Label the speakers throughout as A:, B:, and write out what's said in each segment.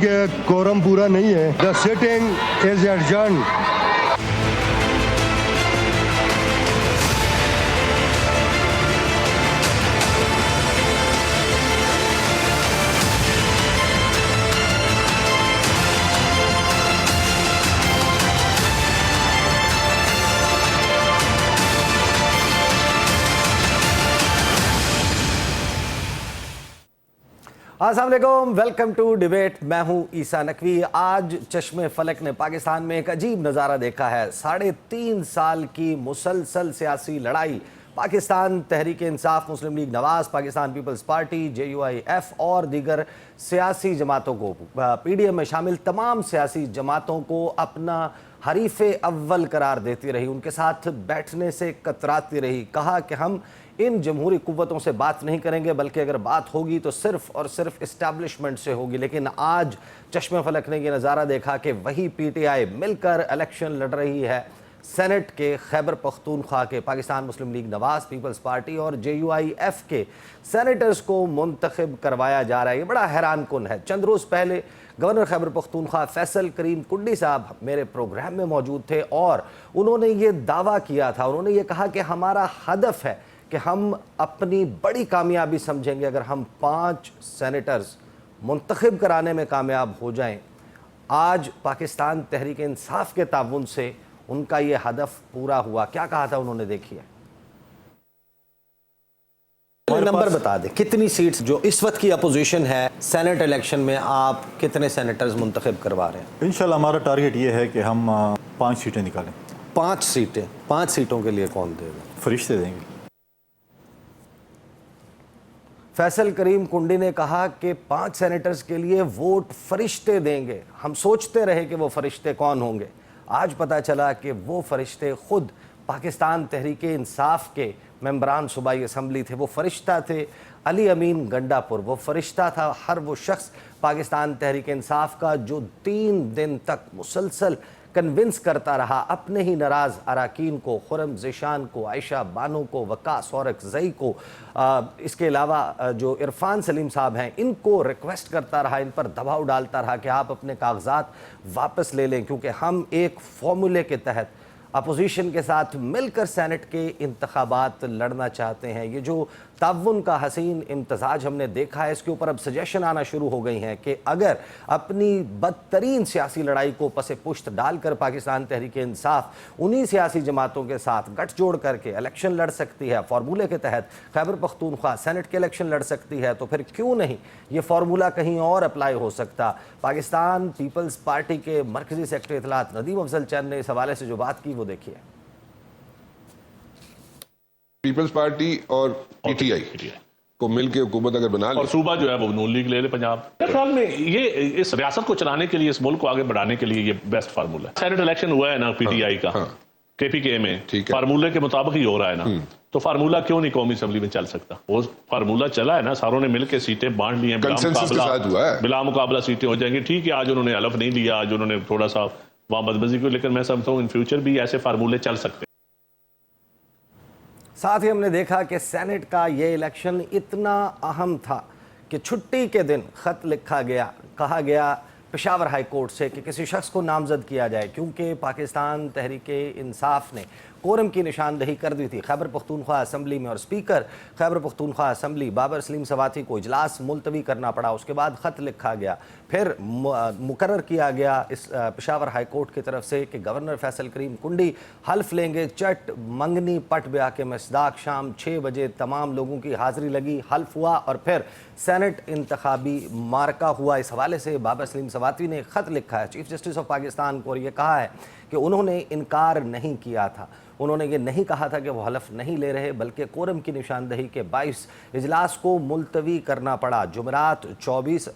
A: کہ کورم پورا نہیں ہے. The sitting is adjourned.
B: السلام علیکم، ویلکم ٹو ڈیبیٹ. میں ہوں عیسیٰ نقوی. آج چشم فلک نے پاکستان میں ایک عجیب نظارہ دیکھا ہے. 3.5 سال کی مسلسل سیاسی لڑائی پاکستان تحریک انصاف، مسلم لیگ نواز، پاکستان پیپلز پارٹی، JUIF اور دیگر سیاسی جماعتوں کو، PDM میں شامل تمام سیاسی جماعتوں کو اپنا حریف اول قرار دیتی رہی، ان کے ساتھ بیٹھنے سے کتراتی رہی. کہا کہ ہم ان جمہوری قوتوں سے بات نہیں کریں گے، بلکہ اگر بات ہوگی تو صرف اور صرف اسٹیبلشمنٹ سے ہوگی. لیکن آج چشم فلک نے یہ نظارہ دیکھا کہ وہی PTI مل کر الیکشن لڑ رہی ہے سینٹ کے خیبر پختونخوا کے. پاکستان مسلم لیگ نواز، پیپلز پارٹی اور JUIF کے سینیٹرز کو منتخب کروایا جا رہا ہے. یہ بڑا حیران کن ہے. چند روز پہلے گورنر خیبر پختونخوا فیصل کریم کنڈی صاحب میرے پروگرام میں موجود تھے اور انہوں نے یہ دعویٰ کیا تھا، انہوں نے یہ کہا کہ ہمارا ہدف ہے کہ ہم اپنی بڑی کامیابی سمجھیں گے اگر ہم 5 سینیٹرز منتخب کرانے میں کامیاب ہو جائیں. آج پاکستان تحریک انصاف کے تعاون سے ان کا یہ ہدف پورا ہوا. کیا کہا تھا انہوں نے، دیکھیے. نمبر بتا دیں کتنی سیٹس جو اس وقت کی اپوزیشن ہے سینٹ الیکشن میں، آپ کتنے سینیٹرز منتخب کروا رہے ہیں؟
C: انشاءاللہ ہمارا ٹارگٹ یہ ہے کہ ہم 5 سیٹیں نکالیں.
B: 5 سیٹیں. 5 سیٹوں کے لیے کون دے گا؟
C: فرشتے دیں گے.
B: فیصل کریم کنڈی نے کہا کہ 5 سینیٹرز کے لیے ووٹ فرشتے دیں گے. ہم سوچتے رہے کہ وہ فرشتے کون ہوں گے. آج پتہ چلا کہ وہ فرشتے خود پاکستان تحریک انصاف کے ممبران صوبائی اسمبلی تھے. وہ فرشتہ تھے علی امین گنڈا پور. وہ فرشتہ تھا ہر وہ شخص پاکستان تحریک انصاف کا جو 3 دن تک مسلسل کنونس کرتا رہا اپنے ہی ناراض اراکین کو، خرم ذیشان کو، عائشہ بانو کو، وقاص اورکزئی کو، اس کے علاوہ جو عرفان سلیم صاحب ہیں ان کو ریکویسٹ کرتا رہا، ان پر دباؤ ڈالتا رہا کہ آپ اپنے کاغذات واپس لے لیں، کیونکہ ہم ایک فارمولے کے تحت اپوزیشن کے ساتھ مل کر سینٹ کے انتخابات لڑنا چاہتے ہیں. یہ جو تعاون کا حسین امتزاج ہم نے دیکھا ہے، اس کے اوپر اب سجیشن آنا شروع ہو گئی ہیں کہ اگر اپنی بدترین سیاسی لڑائی کو پس پشت ڈال کر پاکستان تحریک انصاف انہی سیاسی جماعتوں کے ساتھ گٹھ جوڑ کر کے الیکشن لڑ سکتی ہے، فارمولے کے تحت خیبر پختونخوا سینٹ کے الیکشن لڑ سکتی ہے، تو پھر کیوں نہیں یہ فارمولہ کہیں اور اپلائی ہو سکتا. پاکستان پیپلز پارٹی کے مرکزی سیکرٹری اطلاعات ندیم افضل چند نے اس حوالے سے جو بات کی وہ دیکھیے.
D: پیپلز پارٹی اور PTI کو مل کے حکومت اگر بنا لے
E: اور صوبہ جو ہے وہ نون لیگ لے لے پنجاب. میرے خیال میں یہ اس ریاست کو چلانے کے لیے، اس ملک کو آگے بڑھانے کے لیے یہ بیسٹ فارمولہ ہے. سینٹ الیکشن ہوا ہے نا PTI کا KPK میں، فارمولے کے مطابق ہی ہو رہا ہے نا، تو فارمولہ کیوں نہیں قومی اسمبلی میں چل سکتا؟ وہ فارمولہ چلا ہے نا، ساروں نے مل کے سیٹیں بانٹ لی ہیں، بلا مقابلہ سیٹیں ہو جائیں گی. ٹھیک ہے آج انہوں نے حلف نہیں لیا، آج انہوں نے تھوڑا سا وہاں بدمزی کی، لیکن میں سمجھتا ہوں ان فیوچر بھی ایسے فارمولے چل سکتے ہیں.
B: ساتھ ہی ہم نے دیکھا کہ سینٹ کا یہ الیکشن اتنا اہم تھا کہ چھٹی کے دن خط لکھا گیا، کہا گیا پشاور ہائی کورٹ سے کہ کسی شخص کو نامزد کیا جائے، کیونکہ پاکستان تحریک انصاف نے کورم کی نشاندہی کر دی تھی خیبر پختونخوا اسمبلی میں، اور اسپیکر خیبر پختونخوا اسمبلی بابر سلیم سواتی کو اجلاس ملتوی کرنا پڑا. اس کے بعد خط لکھا گیا، پھر مقرر کیا گیا اس پشاور ہائی کورٹ کی طرف سے کہ گورنر فیصل کریم کنڈی حلف لیں گے چٹ منگنی پٹ بیاہ کے مصداق. شام 6 بجے تمام لوگوں کی حاضری لگی، حلف ہوا اور پھر سینٹ انتخابی مارکہ ہوا. اس حوالے سے بابر سلیم سواتی نے خط لکھا ہے چیف جسٹس آف پاکستان کو، اور یہ کہا ہے کہ انہوں نے انکار نہیں کیا تھا، انہوں نے یہ نہیں کہا تھا کہ وہ حلف نہیں لے رہے، بلکہ کورم کی نشاندہی کے باعث اجلاس کو ملتوی کرنا پڑا. جمعرات 24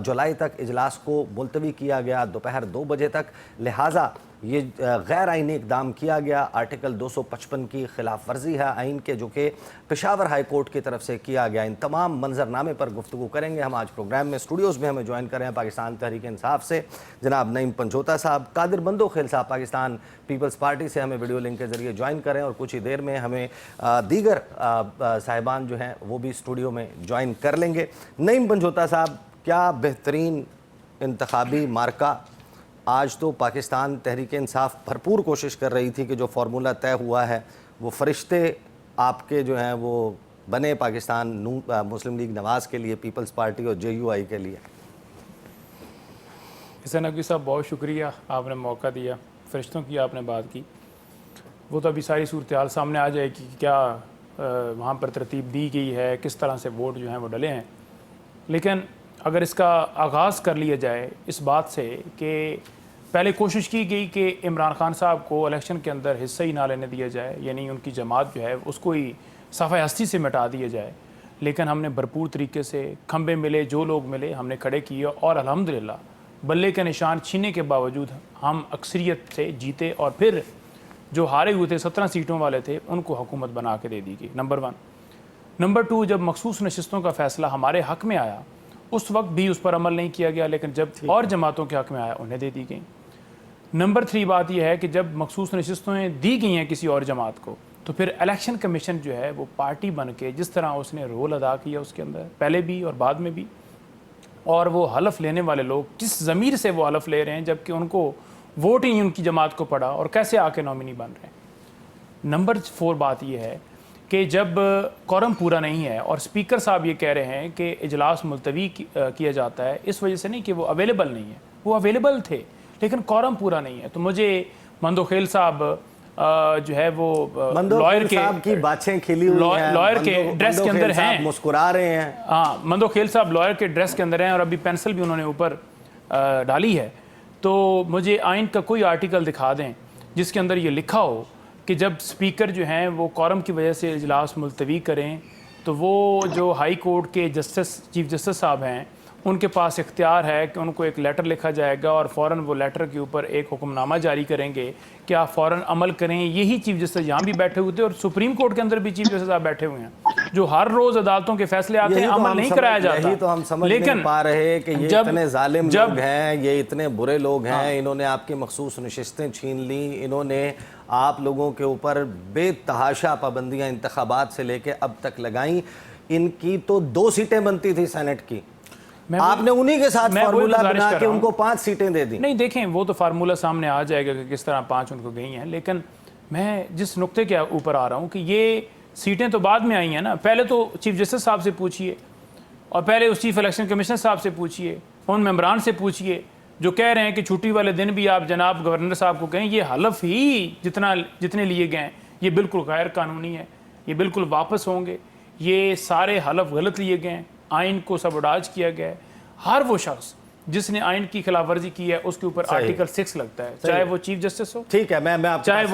B: جولائی تک اجلاس کو ملتوی کیا گیا دوپہر 2 بجے تک. لہٰذا یہ غیر آئینی اقدام کیا گیا. آرٹیکل 255 کی خلاف ورزی ہے آئین کے، جو کہ پشاور ہائی کورٹ کی طرف سے کیا گیا. ان تمام منظرنامے پر گفتگو کریں گے ہم آج پروگرام میں. اسٹوڈیوز میں ہمیں جوائن کریں ہیں پاکستان تحریک انصاف سے جناب نعیم پنجوتا صاحب، قادر بندوخیل صاحب پاکستان پیپلز پارٹی سے ہمیں ویڈیو لنک کے ذریعے جوائن کریں، اور کچھ ہی دیر میں ہمیں دیگر صاحبان جو ہیں وہ بھی اسٹوڈیو میں جوائن کر لیں گے. نعیم پنجوتا صاحب، کیا بہترین انتخابی مارکا. آج تو پاکستان تحریک انصاف بھرپور کوشش کر رہی تھی کہ جو فارمولہ طے ہوا ہے وہ فرشتے آپ کے جو ہیں وہ بنے پاکستان مسلم لیگ نواز کے لیے, پیپلز پارٹی اور JUI کے لیے.
F: حسین نقوی صاحب بہت شکریہ, آپ نے موقع دیا, فرشتوں کی آپ نے بات کی. وہ تو ابھی ساری صورتحال سامنے آ جائے کہ کیا وہاں پر ترتیب دی گئی ہے, کس طرح سے ووٹ جو ہیں وہ ڈلے ہیں. لیکن اگر اس کا آغاز کر لیا جائے اس بات سے کہ پہلے کوشش کی گئی کہ عمران خان صاحب کو الیکشن کے اندر حصہ ہی نہ لینے دیا جائے, یعنی ان کی جماعت جو ہے اس کو ہی صفحہ ہستی سے مٹا دیا جائے. لیکن ہم نے بھرپور طریقے سے کھمبے ملے, جو لوگ ملے ہم نے کھڑے کیے, اور الحمدللہ بلے کے نشان چھیننے کے باوجود ہم اکثریت سے جیتے, اور پھر جو ہارے ہوئے تھے 17 سیٹوں والے تھے ان کو حکومت بنا کے دے دی گئی. نمبر 1. نمبر 2, جب مخصوص نشستوں کا فیصلہ ہمارے حق میں آیا اس وقت بھی اس پر عمل نہیں کیا گیا, لیکن جب اور جماعتوں کے حق میں آیا انہیں دے دی گئی. نمبر 3 بات یہ ہے کہ جب مخصوص نشستیں دی گئی ہیں کسی اور جماعت کو, تو پھر الیکشن کمیشن جو ہے وہ پارٹی بن کے جس طرح اس نے رول ادا کیا اس کے اندر پہلے بھی اور بعد میں بھی, اور وہ حلف لینے والے لوگ کس ضمیر سے وہ حلف لے رہے ہیں جبکہ ان کو ووٹ ہی ان کی جماعت کو پڑا, اور کیسے آ کے نامنی بن رہے ہیں. نمبر 4 بات یہ ہے کہ جب کورم پورا نہیں ہے اور اسپیکر صاحب یہ کہہ رہے ہیں کہ اجلاس ملتوی کیا جاتا ہے, اس وجہ سے نہیں کہ وہ اویلیبل نہیں ہے, وہ اویلیبل تھے لیکن کورم پورا نہیں ہے. تو مجھے مندوخیل صاحب جو ہے وہ لائر کے
B: کی باتیں کھلی ہوئی ہیں,
F: لائر کے ڈریس کے اندر ہیں,
B: مسکرا رہے ہیں.
F: ہاں, مندوخیل صاحب لائر کے ڈریس کے اندر ہیں, اور ابھی پینسل بھی انہوں نے اوپر ڈالی ہے. تو مجھے آئین کا کوئی آرٹیکل دکھا دیں جس کے اندر یہ لکھا ہو کہ جب سپیکر جو ہیں وہ کورم کی وجہ سے اجلاس ملتوی کریں تو وہ جو ہائی کورٹ کے چیف جسٹس صاحب ہیں ان کے پاس اختیار ہے کہ ان کو ایک لیٹر لکھا جائے گا, اور فوراً وہ لیٹر کے اوپر ایک حکم نامہ جاری کریں گے کہ آپ فوراً عمل کریں. یہی چیف جسٹس یہاں بھی بیٹھے ہوئے تھے, اور سپریم کورٹ کے اندر بھی چیف جسٹس صاحب بیٹھے ہوئے ہیں جو ہر روز عدالتوں کے فیصلے آتے ہیں, عمل نہیں کرایا جاتا.
B: یہی تو ہم سمجھ نہیں پا رہے کہ یہ اتنے ظالم لوگ ہیں, یہ اتنے برے لوگ ہیں, انہوں نے آپ کی مخصوص نشستیں چھین لیں, انہوں نے آپ لوگوں کے اوپر بے تحاشا پابندیاں انتخابات سے لے کے اب تک لگائیں. ان کی تو 2 سیٹیں بنتی تھی سینٹ کی, آپ نے انہی کے ساتھ فارمولہ بنا کے ان کو 5 سیٹیں دے دی.
F: نہیں دیکھیں, وہ تو فارمولہ سامنے آ جائے گا کہ کس طرح 5 ان کو گئی ہیں, لیکن میں جس نقطے کے اوپر آ رہا ہوں کہ یہ سیٹیں تو بعد میں آئی ہیں نا. پہلے تو چیف جسٹس صاحب سے پوچھئے, اور پہلے اس چیف الیکشن کمیشنر صاحب سے پوچھئے, ان ممبران سے پوچھئے جو کہہ رہے ہیں کہ چھٹی والے دن بھی آپ جناب گورنر صاحب کو کہیں یہ حلف ہی جتنے لیے گئے ہیں یہ بالکل غیر قانونی ہے, یہ بالکل واپس ہوں گے, یہ سارے حلف غلط لیے گئے ہیں, آئین کو سبوٹاج کیا گیا ہے. ہر وہ شخص جس نے آئین کی خلاف ورزی کی ہے اس کے اوپر آرٹیکل 6 لگتا ہے, چاہے وہ چیف جسٹس ہو,
B: ٹھیک ہے,
F: چاہے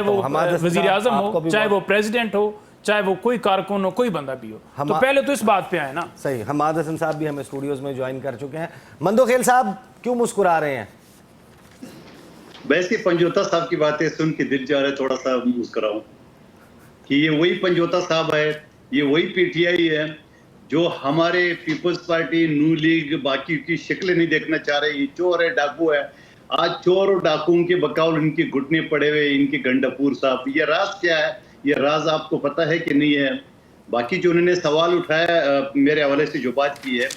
F: وہ وزیر اعظم ہو, چاہے وہ پریزیڈنٹ ہو, چاہے وہ کوئی کارکن ہو, کوئی بندہ بھی ہو. تو پہلے تو اس بات پہ آئے نا.
B: صحیح. حماد حسن صاحب بھی ہمیں اسٹوڈیوز میں جوائن کر چکے ہیں. مندوخیل صاحب کیوں مسکرا رہے ہیں؟
G: ویسے پنجوتا صاحب کی باتیں سن کے دل جا رہا ہے تھوڑا سا مسکراؤں کہ یہ وہی پنجوتا صاحب ہے, یہ وہی PTI ہے جو ہمارے پیپلز پارٹی, نو لیگ, باقی کی شکلیں نہیں دیکھنا چاہ رہے. یہ چور ہے, ڈاکو ہے. آج چور اور ڈاکوؤں کے بقول ان کی گھٹنے پڑے ہوئے, ان کے گنڈاپور صاحب. یہ راز کیا ہے, یہ راز آپ کو پتہ ہے کہ نہیں ہے؟ باقی جو انہوں نے سوال اٹھایا میرے حوالے سے جو بات کی ہے,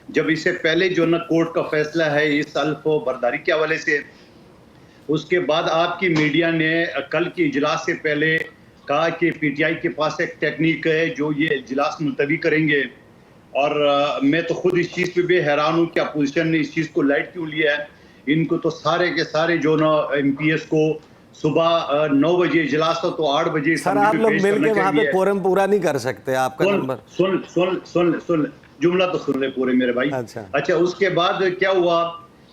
G: جب اس سے پہلے جو نا کورٹ کا فیصلہ ہے اس حلف و برداری کے حوالے سے, اس کے بعد آپ کی میڈیا نے کل کی اجلاس سے پہلے کہا کہ PTI کے پاس ایک ٹیکنیک ہے جو یہ اجلاس ملتوی کریں گے. اور میں تو خود اس چیز پہ بھی حیران ہوں کہ اپوزیشن نے اس چیز کو لائٹ کیوں لیا ہے. ان کو تو سارے کے سارے جو نا MPs کو صبح 9 بجے اجلاس تھا تو 8 بجے.
B: سر آپ لوگ مل کے وہاں پہ کورم پورا نہیں کر سکتے, آپ کا نمبر
G: سن جملہ تو سن لے پورے میرے بھائی. اچھا, اس کے بعد کیا ہوا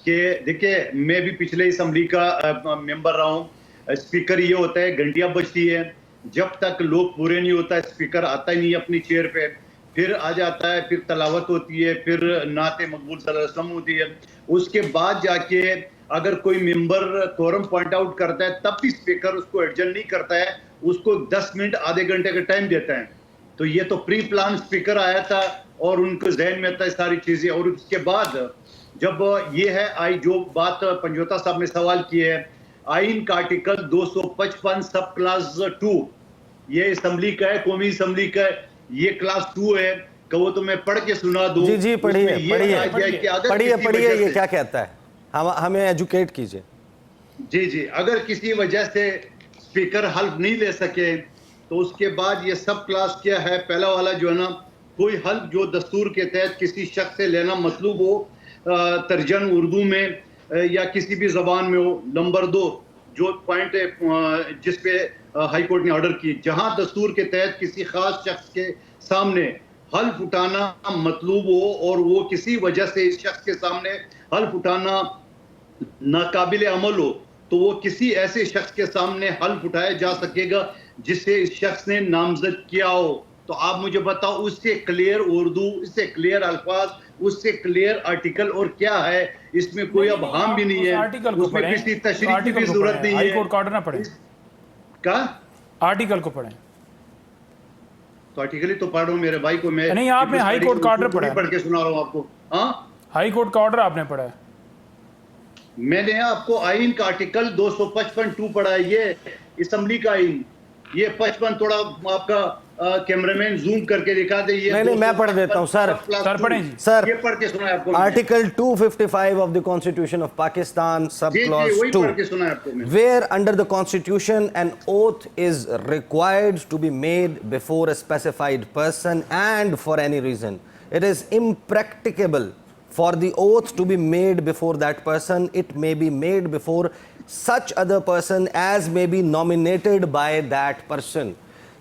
G: کہ دیکھیں میں بھی پچھلے اسمبلی کا ممبر رہا ہوں. اسپیکر یہ ہوتا ہے گھنٹیاں بجتی ہے, جب تک لوگ پورے نہیں ہوتا اسپیکر آتا ہی نہیں اپنی چیئر پہ, پھر آ جاتا ہے, پھر تلاوت ہوتی ہے, پھر نعت مقبول صلی اللہ علیہ وسلم ہوتی ہے. اس کے بعد جا کے اگر کوئی ممبر کورم پوائنٹ آؤٹ کرتا ہے تب بھی اسپیکر اس کو ایڈجسٹ نہیں کرتا ہے, اس کو 10 منٹ آدھے گھنٹے کا ٹائم دیتا ہے. تو یہ تو پری پلان اسپیکر آیا تھا اور ان کو ذہن میں تھا ساری چیزیں. اور اس کے بعد جب یہ ہے جو بات پنجوتا صاحب نے سوال کی ہے, آئین کا آرٹیکل 255 سب کلاس 2, یہ اسمبلی کا ہے, قومی اسمبلی کا ہے, یہ کلاس 2 ہے. کہ وہ تو میں پڑھ کے سنا دوں.
B: جی جی پڑھیے پڑھیے پڑھیے یہ کیا کہتا ہے, ہمیں ایجوکیٹ کیجئے.
G: جی جی, اگر کسی وجہ سے اسپیکر حلف نہیں لے سکے تو اس کے بعد یہ سب کلاس کیا ہے. پہلا والا جو ہے نا, کوئی حلف جو دستور کے تحت کسی شخص سے لینا مطلوب ہو, ترجمہ اردو میں یا کسی بھی زبان میں ہو. نمبر 2 جو پوائنٹ ہے جس پہ ہائی کورٹ نے آرڈر کی, جہاں دستور کے تحت کسی خاص شخص کے سامنے حلف اٹھانا مطلوب ہو اور وہ کسی وجہ سے اس شخص کے سامنے حلف اٹھانا ناقابل عمل ہو, تو وہ کسی ایسے شخص کے سامنے حلف اٹھایا جا سکے گا جسے اس شخص نے نامزد کیا ہو. تو آپ مجھے بتاؤ اس سے کلیئر اردو, اس سے کلیئر الفاظ, اس سے کلیئر آرٹیکل اور کیا ہے؟ اس میں کوئی ابہام بھی نہیں ہے, اس میں کسی تشریح کی بھی ضرورت نہیں ہے.
F: ہائی کورٹ کا آرڈر نہ پڑھیں,
G: کیا
F: آرٹیکل کو پڑھیں.
G: تو آرٹیکل ہی تو پڑھ رہا ہوں میرے بھائی کو میں.
F: نہیں, آپ نے ہائی کورٹ کا آرڈر پڑھا ہے,
G: پڑھ کے سنا رہا ہوں آپ کو. ہاں,
F: ہائی کورٹ کا آرڈر آپ نے پڑھا ہے.
G: میں نے آپ کو آئین کا آرٹیکل 255(2) پڑھا ہے. یہ اسمبلی کا آئین, یہ 55 تھوڑا آپ کا کیمرامین زوم کر کے دکھا دے. یہ
B: نہیں میں پڑھ دیتا ہوں سر.
F: سر پڑھیں جی.
B: سر
G: یہ پڑھ کے سنائے آپ کو.
B: Article 255 of the Constitution of Pakistan, subclause 2,
G: پڑھ کے سنائے آپ کو میں.
B: where under the Constitution an oath is required to be made before a specified person and for any reason it is impracticable for the oath to be made before that person, it may be made before such other person as may be nominated by that person.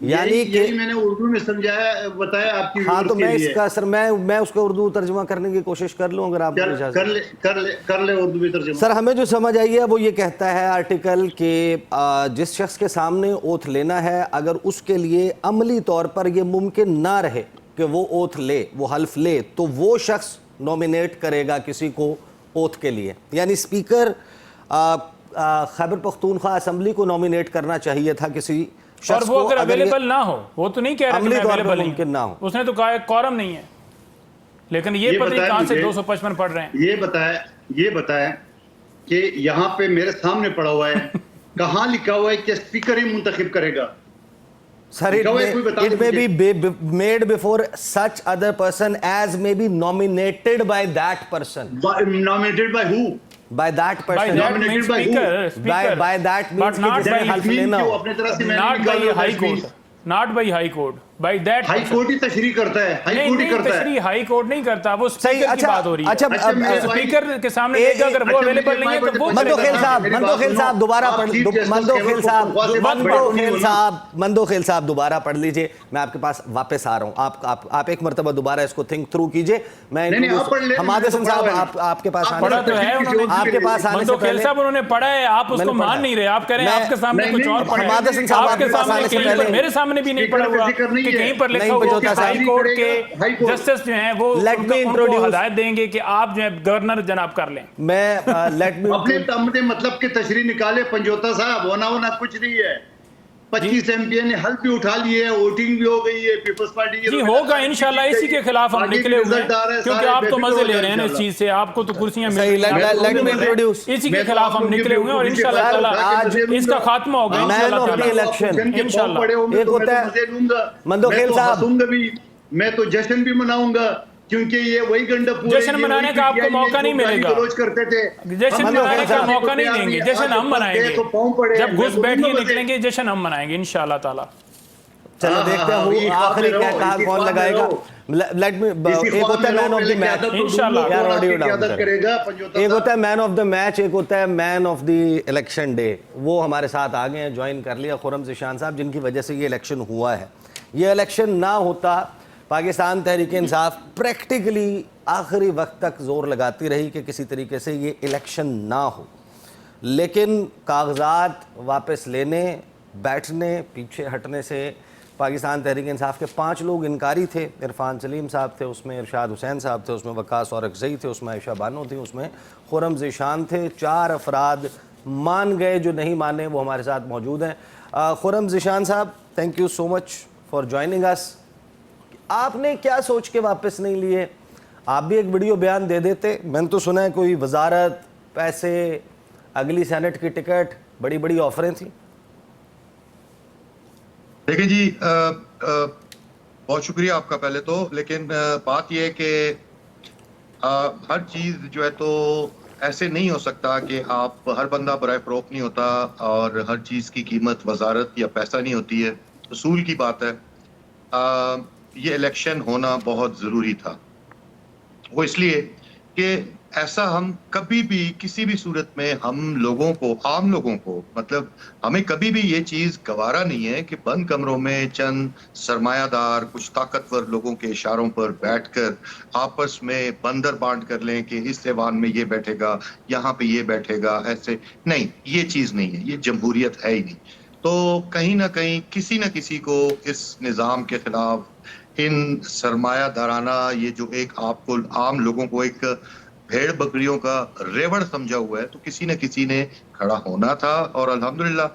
B: یعنی کہ
G: میں نے اردو میں سمجھایا, بتایا آپ کی.
B: ہاں تو میں اس کا سر میں اس کو اردو ترجمہ کرنے کی کوشش کر لوں اگر آپ کو اجازت
G: کر لے اردو میں ترجمہ.
B: سر ہمیں جو سمجھ آئی ہے وہ یہ کہتا ہے آرٹیکل کہ جس شخص کے سامنے اوتھ لینا ہے, اگر اس کے لیے عملی طور پر یہ ممکن نہ رہے کہ وہ اوتھ لے, وہ حلف لے, تو وہ شخص نومینیٹ کرے گا کسی کو اوتھ کے لیے. یعنی اسپیکر خیبر پختونخوا اسمبلی کو نومینیٹ کرنا چاہیے تھا کسی شخص
F: اور
B: کو,
F: وہ اگر اویلیبل نہ ہو, وہ تو نہیں کہہ رہا کہ میں اویلیبل
B: ممکن نہ ہو.
F: اس نے تو کہا کورم نہیں ہے, لیکن یہ پتہ نہیں کہاں سے 255 پڑھ رہے ہیں.
G: یہ بتایا کہ یہاں پہ میرے سامنے پڑا ہوا ہے, کہاں لکھا ہوا ہے کہ اسپیکر ہی منتخب کرے گا.
B: Sir, it may be made before such other person as may be nominated by that person.
G: Nominated by who?
B: By that person.
F: By that means speaker.
B: By that means
F: but not by
G: حلف لینا ہو. اپنے طرح سے میں نے
F: not by high court. Not by high court. By that
G: high court ہی تشریح کرتا ہے. ہائی کورٹ ہی کرتا ہے.
F: تشریح ہائی کورٹ نہیں کرتا, وہ اسپیکر کی بات ہو رہی ہے. اسپیکر کے سامنے لے گا, اگر وہ اویلیبل نہیں ہے تو وہ
B: مندوخیل صاحب دوبارہ پڑھ مندوخیل صاحب دوبارہ پڑھ لیجئے. میں آپ کے پاس واپس آ رہا ہوں, آپ ایک مرتبہ دوبارہ اس کو تھنک تھرو کیجئے. میں حماد حسن صاحب آپ کے پاس آنے
F: مندوخیل صاحب انہوں نے پڑھا ہے, آپ اس کو مان نہیں رہے, آپ کہہ رہے ہیں آپ کے سامنے کچھ اور پڑھا ہے.
B: حماد حسن صاحب آپ کے پاس آنے سے پہلے
F: میرے سامنے بھی نہیں پڑھا ہوا کہ کہیں پر لکھا ہوا کہ ہائی کورٹ کے جسٹس جو ہیں وہ ان کو ہدایت دیں گے کہ آپ جو ہے گورنر جناب کر لیں.
B: میں
G: اپنے مطلب کے تشریح نکالے پنجوتا صاحب, ہونا کچھ نہیں ہے. 25 ایم پی نے حلف بھی اٹھا لیے, ووٹنگ بھی ہو گئی ہے پیپلز پارٹی کی.
F: جی ہوگا انشاءاللہ, اسی کے خلاف ہم نکلے ہوئے ہیں کیونکہ آپ تو مزے لے رہے ہیں اس چیز سے, آپ کو تو کرسیاں مل رہی ہیں, اسی کے خلاف ہم نکلے ہوئے ہیں اور انشاءاللہ تعالی اس کا خاتمہ ہوگا انشاءاللہ.
B: ایک ہوتا ہے مندوخیل صاحب,
G: میں تو جشن بھی مناؤں گا کیونکہ یہ وہی گنڈا پورے
F: جشن منانے کا آپ کو موقع نہیں ملے گا. جشن منانے کا موقع نہیں دیں گے, جشن ہم منائیں گے. جب گھس بیٹھ کے نکلیں گے جشن ہم منائیں گے انشاءاللہ تعالی.
B: چلو دیکھتے ہیں آخری کیا کہا کون لگائے گا. ایک ہوتا ہے مین آف دی میچ, ایک ہوتا ہے مین آف دا میچ, ایک ہوتا ہے مین آف دی الیکشن ڈے. وہ ہمارے ساتھ آگے ہیں, جوائن کر لیا خرم ذیشان صاحب, جن کی وجہ سے یہ الیکشن ہوا ہے. یہ الیکشن نہ ہوتا, پاکستان تحریک انصاف پریکٹیکلی آخری وقت تک زور لگاتی رہی کہ کسی طریقے سے یہ الیکشن نہ ہو, لیکن کاغذات واپس لینے, بیٹھنے, پیچھے ہٹنے سے پاکستان تحریک انصاف کے 5 لوگ انکاری تھے. عرفان سلیم صاحب تھے, اس میں ارشاد حسین صاحب تھے, اس میں وقاص اورکزئی تھے, اس میں عائشہ بانو تھی, اس میں خرم ذیشان تھے. 4 افراد مان گئے, جو نہیں مانے وہ ہمارے ساتھ موجود ہیں. خرم ذیشان صاحب, thank you so much for joining اس. آپ نے کیا سوچ کے واپس نہیں لیے؟ آپ بھی ایک ویڈیو بیان دے دیتے. میں نے تو سنا ہے کوئی وزارت, پیسے, اگلی سینٹ کی ٹکٹ, بڑی بڑی آفریں تھیں.
H: دیکھیں جی, بہت شکریہ آپ کا پہلے تو، لیکن بات یہ ہے کہ ہر چیز جو ہے تو ایسے نہیں ہو سکتا کہ آپ ہر بندہ برائے فروخت نہیں ہوتا اور ہر چیز کی قیمت وزارت یا پیسہ نہیں ہوتی ہے. اصول کی بات ہے. یہ الیکشن ہونا بہت ضروری تھا. وہ اس لیے کہ ایسا ہم کبھی بھی کسی بھی صورت میں ہم لوگوں کو، عام لوگوں کو، مطلب ہمیں کبھی بھی یہ چیز گوارا نہیں ہے کہ بند کمروں میں چند سرمایہ دار کچھ طاقتور لوگوں کے اشاروں پر بیٹھ کر آپس میں بندر بانٹ کر لیں کہ اس ایوان میں یہ بیٹھے گا، یہاں پہ یہ بیٹھے گا. ایسے نہیں، یہ چیز نہیں ہے، یہ جمہوریت ہے ہی نہیں. تو کہیں نہ کہیں کسی نہ کسی کو اس نظام کے خلاف، ان سرمایہ دارانہ، یہ جو ایک آپ کو عام لوگوں کو ایک بھیڑ بکریوں کا ریوڑ سمجھا ہوا ہے، تو کسی نہ کسی نے کھڑا ہونا تھا. اور الحمدللہ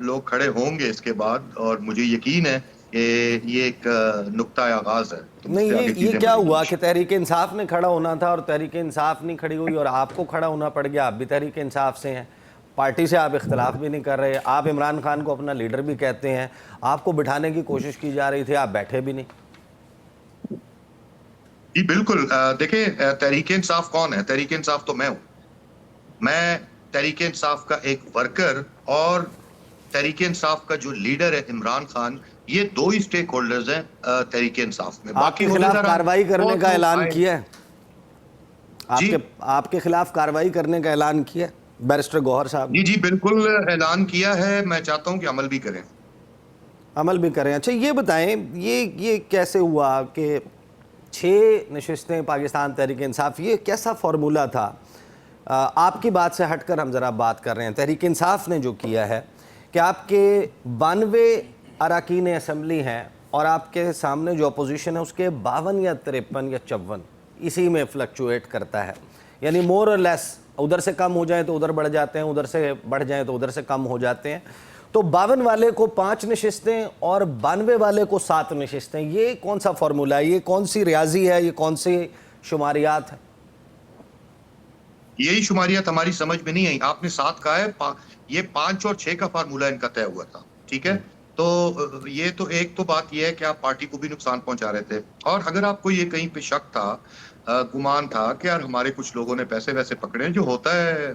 H: لوگ کھڑے ہوں گے اس کے بعد، اور مجھے یقین ہے کہ یہ ایک نقطہ آغاز ہے.
B: نہیں، یہ کیا ہوا کہ تحریک انصاف نے کھڑا ہونا تھا اور تحریک انصاف نہیں کھڑی ہوئی اور آپ کو کھڑا ہونا پڑ گیا؟ آپ بھی تحریک انصاف سے ہیں، پارٹی سے آپ اختلاف بھی نہیں کر رہے، آپ عمران خان کو اپنا لیڈر بھی کہتے ہیں، آپ کو بٹھانے کی کوشش کی جا رہی تھی، آپ بیٹھے بھی نہیں.
H: جی بالکل. دیکھیں، تحریک انصاف کون ہے؟ تحریک انصاف تو میں ہوں. میں تحریک انصاف کا ایک ورکر اور تحریک انصاف کا جو لیڈر ہے عمران خان، یہ دو ہی سٹیک ہولڈرز ہیں تحریک انصاف میں.
B: آپ کے خلاف کارروائی کرنے کا اعلان کیا ہے؟
H: جی
B: آپ کے خلاف کارروائی کرنے کا اعلان کیا ہے بیرسٹر گوہر صاحب؟
H: جی بالکل اعلان کیا ہے. میں چاہتا ہوں کہ عمل بھی کریں.
B: عمل بھی کریں. اچھا یہ بتائیں، یہ کیسے ہوا کہ 6 نشستیں پاکستان تحریک انصاف، یہ کیسا فارمولہ تھا؟ آپ کی بات سے ہٹ کر ہم ذرا بات کر رہے ہیں. تحریک انصاف نے جو کیا ہے کہ آپ کے 92 اراکین اسمبلی ہیں اور آپ کے سامنے جو اپوزیشن ہے اس کے 52 یا 53 یا 54 اسی میں فلکچویٹ کرتا ہے. یعنی مور اور لیس، ادھر سے کم ہو جائیں تو ادھر بڑھ جاتے ہیں، ادھر سے بڑھ جائیں تو ادھر سے کم ہو جاتے ہیں. تو 52 والے کو 5 نشستیں اور 92 والے کو 7 نشستیں. یہ کون سا فارمولہ ہے؟ یہ کون سی ریاضی ہے؟ یہ کون سی شماریات ہے؟
H: یہی شماریات ہماری سمجھ میں نہیں آئی. آپ نے 7 کہا ہے، یہ 5 اور 6 کا فارمولہ ان کا طے ہوا تھا. ٹھیک ہے، تو یہ تو ایک تو بات یہ ہے کہ آپ پارٹی کو بھی نقصان پہنچا رہے تھے. اور اگر آپ کو یہ کہیں پہ شک تھا، گمان تھا کہ یار ہمارے کچھ لوگوں نے پیسے ویسے پکڑے، جو ہوتا ہے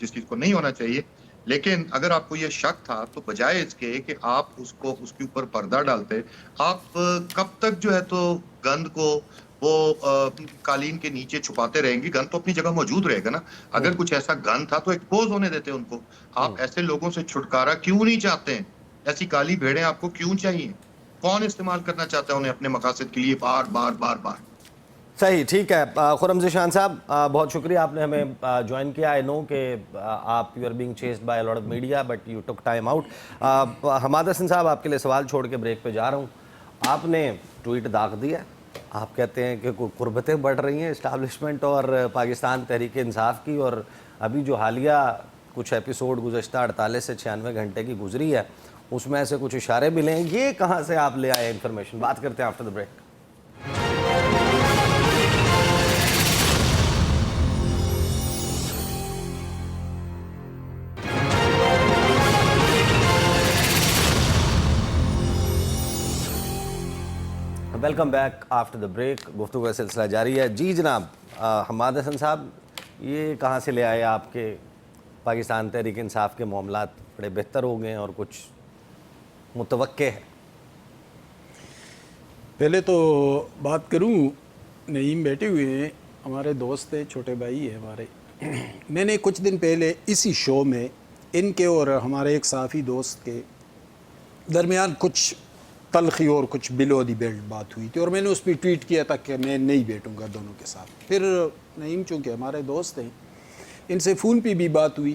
H: جس چیز کو نہیں ہونا چاہیے، لیکن اگر آپ کو یہ شک تھا تو بجائے اس کے کہ آپ اس کے اوپر پردہ ڈالتے، آپ کب تک جو ہے تو گند کو وہ قالین کے نیچے چھپاتے رہیں گے؟ گند تو اپنی جگہ موجود رہے گا نا. اگر کچھ ایسا گند تھا تو ایکسپوز ہونے دیتے ان کو. آپ ایسے لوگوں سے چھٹکارا کیوں نہیں چاہتے ہیں؟ ایسی کالی بھیڑیں آپ کو کیوں چاہیے؟ کون استعمال کرنا چاہتا ہے انہیں اپنے مقاصد کے لیے بار بار بار بار؟
B: صحیح، ٹھیک ہے. خرم ذیشان صاحب بہت شکریہ، آپ نے ہمیں جوائن کیا. آئی نو کہ آپ you are being chased by lot of media but you took time out. Hammad Hasan صاحب، آپ کے لیے سوال چھوڑ کے بریک پہ جا رہا ہوں. آپ نے ٹویٹ داغ دیا، آپ کہتے ہیں کہ قربتیں بڑھ رہی ہیں اسٹیبلشمنٹ اور پاکستان تحریک انصاف کی، اور ابھی جو حالیہ کچھ ایپیسوڈ گزشتہ 48 سے 96 گھنٹے کی گزری ہے اس میں سے کچھ اشارے ملے ہیں. یہ کہاں سے آپ لے آئے انفارمیشن؟ بات کرتے ہیں after the break. Welcome back after the break. گفتگو کا سلسلہ جاری ہے. جی جناب حماد حسن صاحب، یہ کہاں سے لے آئے آپ کے پاکستان تحریک انصاف کے معاملات بڑے بہتر ہو گئے اور کچھ متوقع ہے؟
F: پہلے تو بات کروں، نعیم بیٹھے ہوئے ہیں، ہمارے دوست ہیں، چھوٹے بھائی ہیں ہمارے. میں نے کچھ دن پہلے اسی شو میں ان کے اور ہمارے ایک صحافی دوست کے درمیان کچھ تلخی اور کچھ بلو دی بیلٹ بات ہوئی تھی، اور میں نے اس پہ ٹویٹ کیا تھا کہ میں نہیں بیٹھوں گا دونوں کے ساتھ. پھر نعیم چونکہ ہمارے دوست ہیں، ان سے فون پہ بھی بات ہوئی.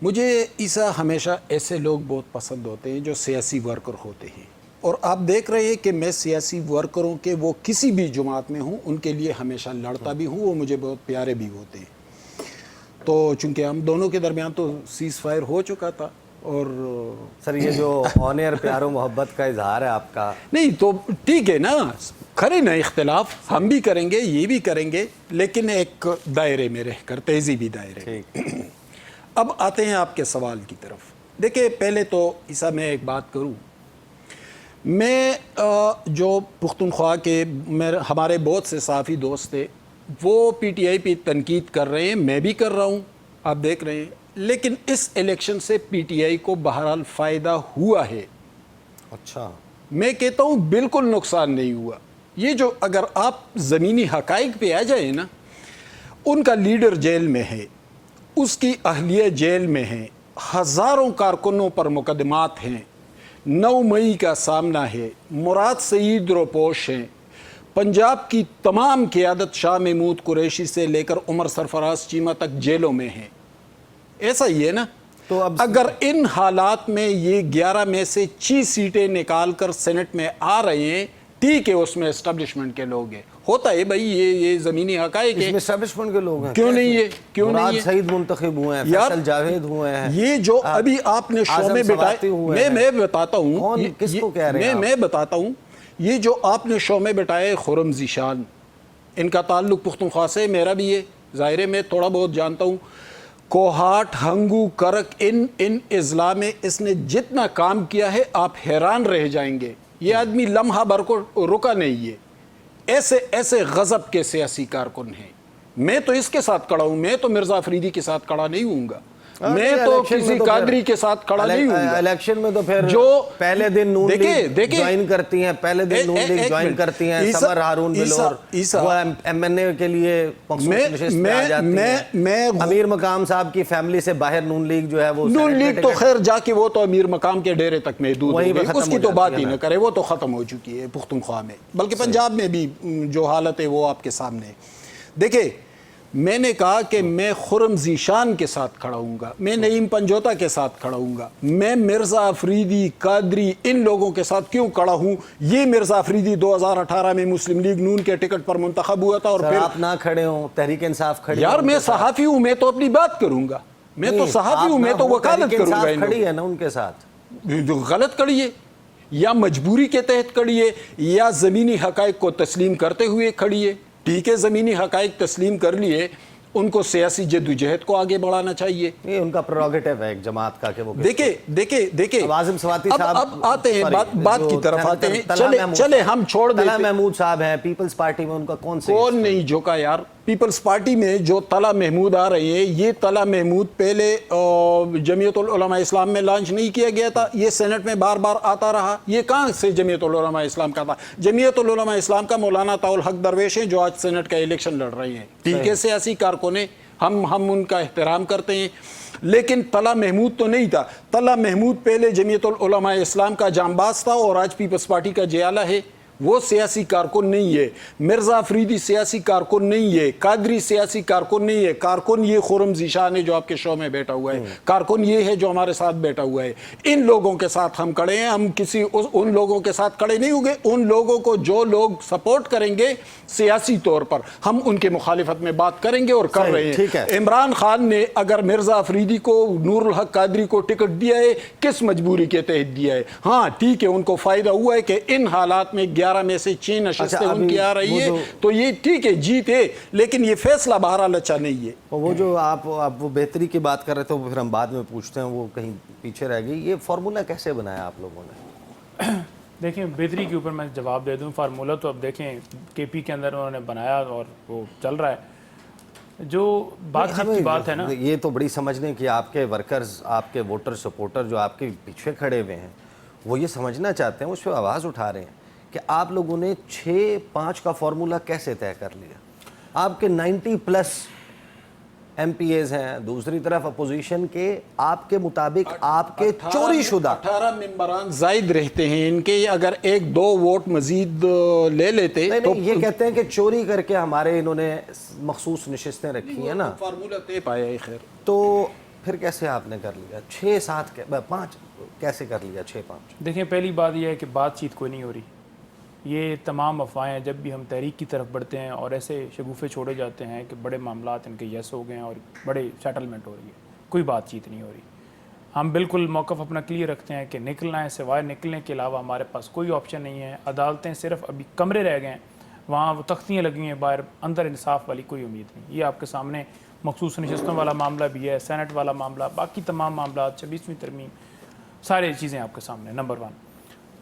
F: مجھے عیسیٰ ہمیشہ ایسے لوگ بہت پسند ہوتے ہیں جو سیاسی ورکر ہوتے ہیں، اور آپ دیکھ رہے ہیں کہ میں سیاسی ورکروں کے، وہ کسی بھی جماعت میں ہوں، ان کے لیے ہمیشہ لڑتا بھی ہوں، وہ مجھے بہت پیارے بھی ہوتے ہیں. تو چونکہ ہم دونوں کے درمیان تو سیز فائر ہو چکا تھا، اور
B: سر یہ جو آن ایئر پیار و محبت کا اظہار ہے آپ کا،
F: نہیں تو ٹھیک ہے نا، کریں نا اختلاف، ہم بھی کریں گے، یہ بھی کریں گے، لیکن ایک دائرے میں رہ کر، تہذیبی دائرے. اب آتے ہیں آپ کے سوال کی طرف. دیکھیں، پہلے تو عیسیٰ میں ایک بات کروں،
I: میں جو پختونخوا کے ہمارے بہت سے صحافی دوست تھے وہ پی ٹی آئی پہ تنقید کر رہے ہیں، میں بھی کر رہا ہوں، آپ دیکھ رہے ہیں، لیکن اس الیکشن سے پی ٹی آئی کو بہرحال فائدہ ہوا ہے۔
B: اچھا،
I: میں کہتا ہوں بالکل نقصان نہیں ہوا۔ یہ جو اگر آپ زمینی حقائق پہ آ جائیں نا، ان کا لیڈر جیل میں ہے، اس کی اہلیہ جیل میں ہے، ہزاروں کارکنوں پر مقدمات ہیں، 9 مئی کا سامنا ہے، مراد سعید روپوش ہیں، پنجاب کی تمام قیادت شاہ محمود قریشی سے لے کر عمر سرفراز چیمہ تک جیلوں میں ہیں۔ ایسا ہی ہے نا؟
B: تو اب
I: اگر ان حالات میں یہ 11 میں سے 6 سیٹیں نکال کر سینٹ میں آ رہے ہیں، ٹھیک ہے، اس میں اسٹیبلشمنٹ کے لوگ ہیں، ہوتا ہے بھائی، یہ زمینی حقائق ہے،
B: اس میں اسٹیبلشمنٹ کے لوگ ہیں،
I: کیوں نہیں ہے، کیوں نہیں
B: مراد
I: ہے؟
B: سعید منتخب ہوئے ہیں،
I: یار
B: فیصل جاوید ہوئے ہیں،
I: یہ جو ابھی آپ نے شو میں بتائے، میں بتاتا ہوں،
B: کون کس کو کہہ رہے ہیں؟
I: میں بتاتا ہوں، یہ جو آپ نے شو میں بتائے خرم ذیشان، ان کا تعلق پختونخوا سے میرا بھی ہے، ظاہر ہے میں تھوڑا بہت جانتا ہوں۔ کوہاٹ، ہنگو، کرک، ان اضلاع میں اس نے جتنا کام کیا ہے آپ حیران رہ جائیں گے۔ یہ آدمی لمحہ بھر کو رکا نہیں ہے، ایسے غضب کے سیاسی کارکن ہیں۔ میں تو اس کے ساتھ کھڑا ہوں، میں تو مرزا افریدی کے ساتھ کھڑا نہیں ہوں گا، میں تو کسی قادری کے ساتھ کھڑا نہیں ہوں گا۔
B: الیکشن میں تو پھر
I: جو
B: پہلے دن نون لیگ جوائن کرتی ہیں، پہلے دن نون لیگ جوائن کرتی ہیں، سمر ہارون بلور وہ ایم این اے کے لیے مخصوص نشست پہ آ جاتی ہیں، امیر مقام صاحب کی فیملی سے باہر نون لیگ جو ہے وہ
I: نون لیگ تو خیر جا کے وہ تو امیر مقام کے ڈیرے تک محدود ہو گئی، اس کی تو بات ہی نہ کرے، وہ تو ختم ہو چکی ہے پختونخوا میں، بلکہ پنجاب میں بھی جو حالت ہے وہ آپ کے سامنے ہے۔ دیکھیں، میں نے کہا کہ میں خرم ذیشان کے ساتھ کھڑا ہوں گا، میں نعیم پنجوتا کے ساتھ کھڑا ہوں گا، میں مرزا افریدی، قادری، ان لوگوں کے ساتھ کیوں کھڑا ہوں؟ یہ مرزا افریدی 2018 میں مسلم لیگ نون کے ٹکٹ پر منتخب ہوا تھا، اور پھر
B: آپ نہ کھڑے ہوں، تحریک انصاف کھڑی،
I: یار میں صحافی ہوں، میں تو اپنی بات کروں گا، میں تو صحافی ہوں، میں تو وکالت کروں گا۔
B: کھڑی ہے نا ان کے ساتھ،
I: جو غلط کھڑی ہے یا مجبوری کے تحت کھڑی ہے یا زمینی حقائق کو تسلیم کرتے ہوئے کھڑی ہے، ٹھیک ہے، زمینی حقائق تسلیم کر لیے، ان کو سیاسی جدوجہد کو آگے بڑھانا چاہیے،
B: یہ ان کا پروگیٹو ہے ایک جماعت کا کہ وہ
I: دیکھیں
B: عاظم سواتی صاحب
I: اب آتے ہیں بات کی طرف آتے ہیں، چلے ہم چھوڑ دیتے
B: طلحہ محمود صاحب ہیں پیپلز پارٹی میں، ان کا کون
I: نہیں جھکا یار؟ پیپلز پارٹی میں جو طلحہ محمود آ رہے ہیں، یہ طلحہ محمود پہلے جمعیت العلماء اسلام میں لانچ نہیں کیا گیا تھا، یہ سینٹ میں بار بار آتا رہا، یہ کہاں سے جمعیت العلماء اسلام کا تھا؟ جمعیت العلماء اسلام کا مولانا طاء الحق درویش ہیں جو آج سینٹ کا الیکشن لڑ رہے ہیں، ٹھیک ہے، سیاسی کارکن ہیں، ہم ان کا احترام کرتے ہیں، لیکن طلحہ محمود تو نہیں تھا۔ طلحہ محمود پہلے جمعیت العلماء اسلام کا جانباز تھا اور آج پیپلز پارٹی کا جیالہ ہے، وہ سیاسی کارکن نہیں ہے۔ مرزا افریدی سیاسی کارکن نہیں ہے، قادری سیاسی کارکن نہیں ہے، کارکن یہ خرم ذیشان ہے جو آپ کے شو میں بیٹھا ہوا ہے، کارکن یہ ہے جو ہمارے ساتھ بیٹھا ہوا ہے۔ ان لوگوں کے ساتھ ہم کھڑے ہیں، ہم کسی ان لوگوں کے ساتھ کھڑے نہیں ہوں گے، ان لوگوں کو جو لوگ سپورٹ کریں گے سیاسی طور پر ہم ان کے مخالفت میں بات کریں گے اور کر رہے ہیں۔ عمران خان نے اگر مرزا افریدی کو، نور الحق قادری کو ٹکٹ دیا ہے، کس مجبوری کے تحت دیا ہے؟ ہاں ٹھیک ہے، ان کو فائدہ ہوا ہے کہ ان حالات میں 11 میں سے 6 نشستیں ان کی آ رہی ہے، تو یہ ٹھیک ہے، جیت ہے، لیکن یہ فیصلہ بہرحال اچھا نہیں ہے۔
B: وہ جو آپ وہ بہتری کی بات کر رہے تھے وہ پھر ہم بعد میں پوچھتے ہیں، وہ کہیں پیچھے رہ گئی، یہ فارمولا کیسے بنایا آپ لوگوں نے؟
F: دیکھیں بہتری کے اوپر میں جواب دے دوں، فارمولا تو اب دیکھیں کے پی کے اندر انہوں نے بنایا اور وہ چل رہا ہے۔ جو بات کی بات ہے نا،
B: یہ تو بڑی سمجھنے کی آپ کے ورکرز، آپ کے ووٹر سپورٹر جو آپ کے پیچھے کھڑے ہوئے ہیں وہ یہ سمجھنا چاہتے ہیں، اس پہ آواز اٹھا رہے ہیں کہ آپ لوگوں نے 6-5 کا فارمولا کیسے طے کر لیا؟ آپ کے 90+ ایم پی ایز ہیں، دوسری طرف اپوزیشن کے آپ کے مطابق آپ کے چوری شدہ
I: 18 ممبران زائد رہتے ہیں ان کے، اگر 1-2 ووٹ مزید لے لیتے
B: تو یہ کہتے ہیں کہ چوری کر کے ہمارے انہوں نے مخصوص نشستیں رکھی ہیں نا،
I: فارمولا طے پایا ہے۔ خیر
B: تو پھر کیسے آپ نے کر لیا 6-7-5 کیسے کر لیا 6-5؟
F: دیکھیں پہلی بات یہ ہے کہ بات چیت کوئی نہیں ہو رہی، یہ تمام افواہیں جب بھی ہم تحریک کی طرف بڑھتے ہیں اور ایسے شگوفے چھوڑے جاتے ہیں کہ بڑے معاملات ان کے یس ہو گئے ہیں اور بڑے سیٹلمنٹ ہو رہی ہے، کوئی بات چیت نہیں ہو رہی۔ ہم بالکل موقف اپنا کلیئر رکھتے ہیں کہ نکلنا ہے، سوائے نکلنے کے علاوہ ہمارے پاس کوئی آپشن نہیں ہے۔ عدالتیں صرف ابھی کمرے رہ گئے ہیں، وہاں وہ تختیاں لگی ہیں باہر، اندر انصاف والی کوئی امید نہیں۔ یہ آپ کے سامنے مخصوص نشستوں والا معاملہ بھی ہے، سینٹ والا معاملہ، باقی تمام معاملات، 26ویں ترمیم، سارے چیزیں آپ کے سامنے۔ نمبر 1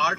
G: 8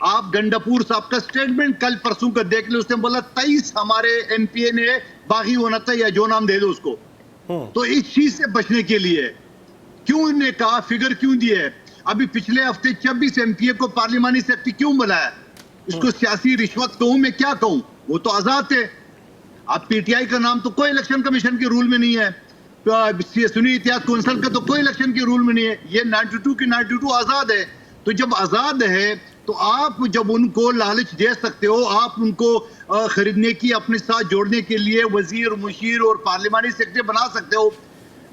G: آپ گنڈاپور صاحب کا اسٹیٹمنٹ کل پرسوں کا دیکھ لیں, اس نے بولا 23 ہمارے ایم پی اے نے باغی ہونا تھا یا جو نام دے دو اس کو. تو اس چیز سے بچنے کے لیے کیوں انہوں نے کہا, فگر کیوں دیے؟ ابھی پچھلے ہفتے 26 ایم پی اے کو پارلیمانی سیکرٹری کیوں بلایا؟ اس کو سیاسی رشوت کہوں میں کیا کہوں, وہ تو آزاد تھے. اب پی ٹی آئی کا نام تو کوئی الیکشن کمیشن کے رول میں نہیں ہے, سنی اتحاد کونسل کا تو کوئی الیکشن کے رول میں نہیں ہے. یہ 92 کی 92 آزاد ہے. تو جب آزاد ہے تو آپ جب ان کو لالچ دے سکتے ہو, آپ ان کو خریدنے کی, اپنے ساتھ جوڑنے کے لیے وزیر, مشیر اور پارلیمانی سیکرٹری بنا سکتے ہو.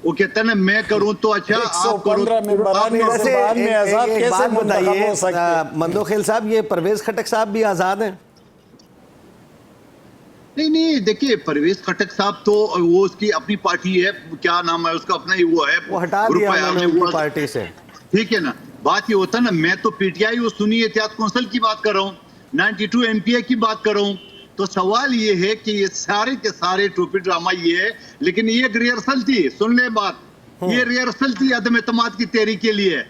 G: وہ کہتا ہے نا میں کروں تو اچھا آپ کرو.
I: 115 ممبران میں سے بعد میں آزاد کیسے منتخب ہو سکتے؟
B: مندوخیل صاحب, یہ پرویز خٹک صاحب بھی آزاد ہیں؟
G: نہیں دیکھیے, پرویز خٹک صاحب تو وہ اس کی اپنی پارٹی ہے, کیا نام ہے اس کا, اپنا ہی وہ ہے,
B: وہ ہٹا دیا انہوں نے ان کی پارٹی سے.
G: ٹھیک ہے نا, بات یہ ہوتا ہے نا, میں تو پی ٹی آئی اور سنی اتحاد کونسل کی بات کر رہا ہوں, 92 ایم پی اے کی بات کر رہا ہوں. تو سوال یہ ہے کہ یہ سارے کے سارے ٹوپی ڈرامہ یہ ہے, لیکن یہ ایک ریہرسل تھی, سن لیں بات, یہ ریہرسل تھی عدم اعتماد کی تحریک کے لیے.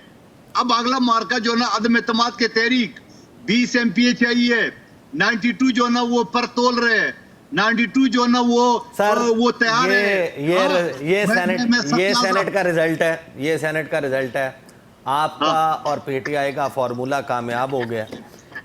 G: اب اگلا مارکا جو نا عدم اعتماد کے تحریک, 20 ایم پی اے چاہیے, 92 جو نا وہ پر تول رہے, 92 جو نا وہ تیار ہے.
B: یہ سینٹ کا رزلٹ ہے, یہ سینٹ کا رزلٹ ہے. آپ کا اور پی ٹی آئی کا فارمولا کامیاب ہو گیا.